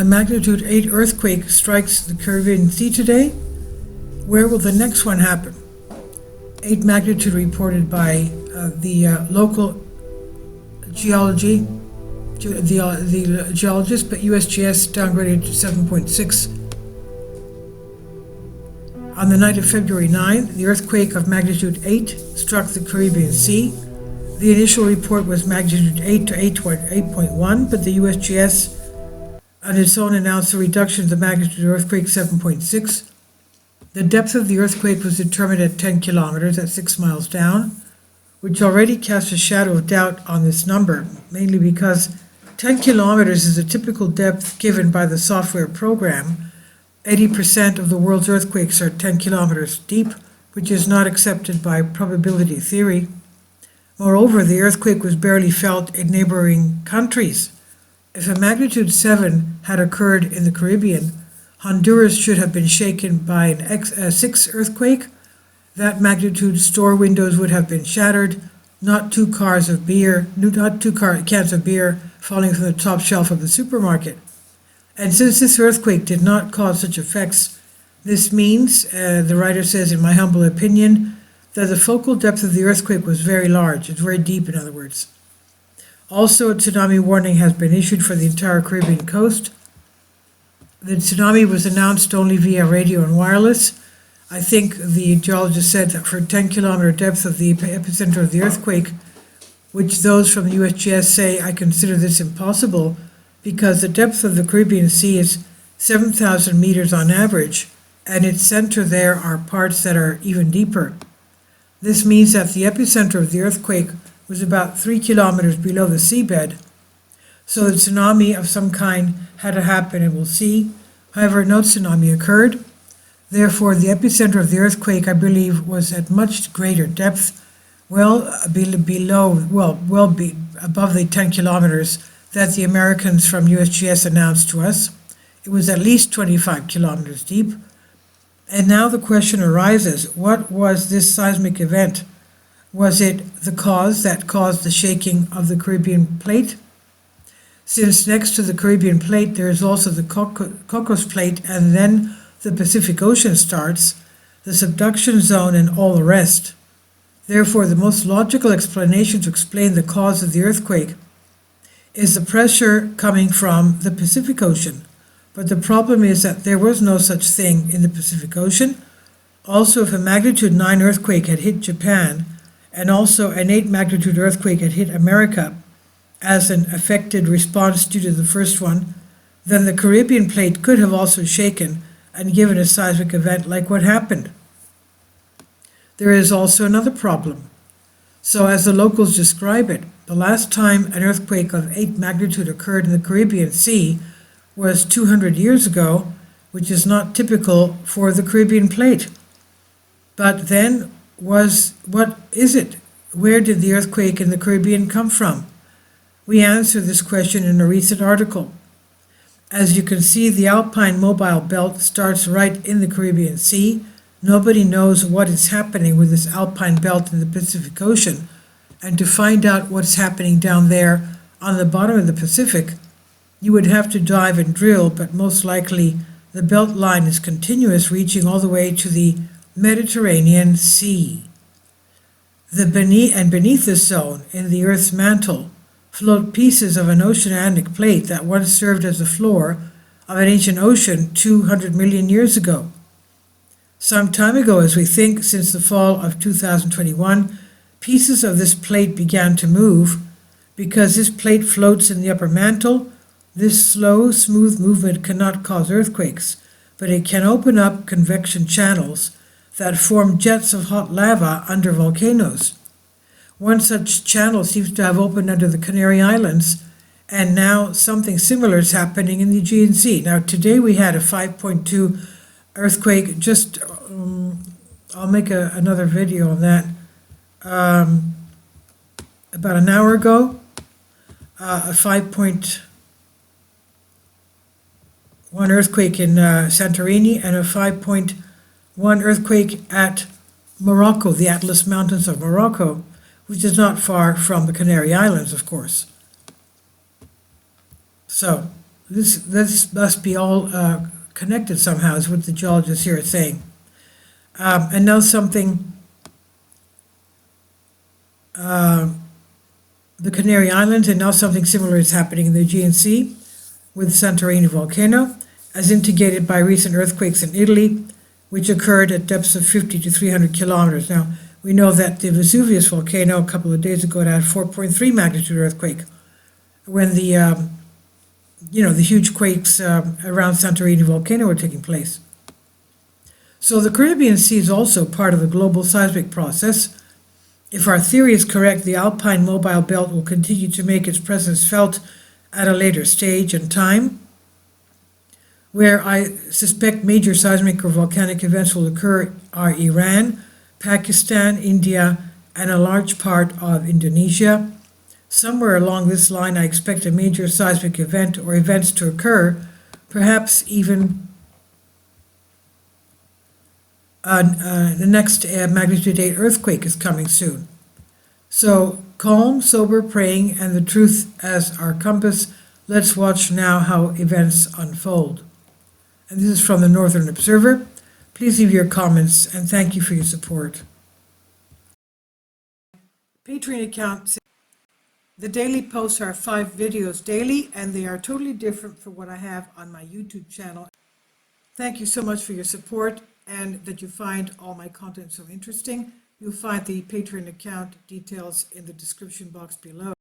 A magnitude 8 earthquake strikes the Caribbean Sea today. Where will the next one happen? 8 magnitude reported by the local geology, the geologist, but USGS downgraded to 7.6. On the night of February 9, the earthquake of magnitude 8 struck the Caribbean Sea. The initial report was magnitude 8 to 8.1, but the USGS on its own announced a reduction of the magnitude of earthquake 7.6. The depth of the earthquake was determined at 10 kilometers, at 6 miles down, which already casts a shadow of doubt on this number, mainly because 10 kilometers is a typical depth given by the software program. 80% of the world's earthquakes are 10 kilometers deep, which is not accepted by probability theory. Moreover, the earthquake was barely felt in neighboring countries. If a magnitude 7 had occurred in the Caribbean, Honduras should have been shaken by a 6 earthquake. That magnitude store windows would have been shattered, not two cans of beer falling from the top shelf of the supermarket. And since this earthquake did not cause such effects, this means, the writer says, in my humble opinion, that the focal depth of the earthquake was very large. It's very deep, in other words. Also, a tsunami warning has been issued for the entire Caribbean coast. The tsunami was announced only via radio and wireless. I think the geologist said that for 10-kilometer depth of the epicenter of the earthquake, which those from the USGS say, I consider this impossible, because the depth of the Caribbean Sea is 7,000 meters on average, and its center there are parts that are even deeper. This means that the epicenter of the earthquake was about 3 kilometers below the seabed, so the tsunami of some kind had to happen, and we'll see. However, no tsunami occurred. Therefore, the epicenter of the earthquake, I believe, was at much greater depth, well above the 10 kilometers that the Americans from USGS announced to us. It was at least 25 kilometers deep. And now the question arises, what was this seismic event? Was it the cause that caused the shaking of the Caribbean plate? Since next to the Caribbean plate there is also the Cocos plate, and then the Pacific Ocean starts, the subduction zone and all the rest. Therefore, the most logical explanation to explain the cause of the earthquake is the pressure coming from the Pacific Ocean. But the problem is that there was no such thing in the Pacific Ocean. Also, if a magnitude 9 earthquake had hit Japan, and also an 8 magnitude earthquake had hit America as an affected response due to the first one, then the Caribbean plate could have also shaken and given a seismic event like what happened. There is also another problem. So as the locals describe it, the last time an earthquake of 8 magnitude occurred in the Caribbean Sea was 200 years ago, which is not typical for the Caribbean plate. But then what is it? Where did the earthquake in the Caribbean come from? We answer this question in a recent article. As you can see, the Alpine Mobile Belt starts right in the Caribbean Sea. Nobody knows what is happening with this Alpine Belt in the Pacific Ocean. And to find out what's happening down there on the bottom of the Pacific, you would have to dive and drill, but most likely the belt line is continuous, reaching all the way to the Mediterranean Sea. Beneath this zone, in the Earth's mantle, float pieces of an oceanic plate that once served as the floor of an ancient ocean 200 million years ago. Some time ago, as we think, since the fall of 2021, pieces of this plate began to move. Because this plate floats in the upper mantle, this slow, smooth movement cannot cause earthquakes, but it can open up convection channels that form jets of hot lava under volcanoes. One such channel seems to have opened under the Canary Islands, and now something similar is happening in the Aegean Sea. Now, today we had a 5.2 earthquake. I'll make another video on that. About an hour ago, a 5.1 earthquake in Santorini, and a 5.1 earthquake at Morocco, the Atlas Mountains of Morocco, which is not far from the Canary Islands, of course. So, this must be all connected somehow, is what the geologists here are saying. And now something, the Canary Islands, and now something similar is happening in the Aegean Sea with Santorini volcano, as indicated by recent earthquakes in Italy, which occurred at depths of 50 to 300 kilometers. Now, we know that the Vesuvius volcano a couple of days ago had 4.3 magnitude earthquake when the huge quakes around Santorini volcano were taking place. So the Caribbean Sea is also part of the global seismic process. If our theory is correct, the alpine mobile belt will continue to make its presence felt at a later stage and time. Where I suspect major seismic or volcanic events will occur are Iran, Pakistan, India, and a large part of Indonesia. Somewhere along this line, I expect a major seismic event or events to occur, perhaps even the next magnitude 8 earthquake is coming soon. So calm, sober, praying, and the truth as our compass. Let's watch now how events unfold. And this is from the Northern Observer. Please leave your comments, and thank you for your support. Patreon account. The daily posts are 5 videos daily, and they are totally different from what I have on my YouTube channel. Thank you so much for your support and that you find all my content so interesting. You'll find the Patreon account details in the description box below.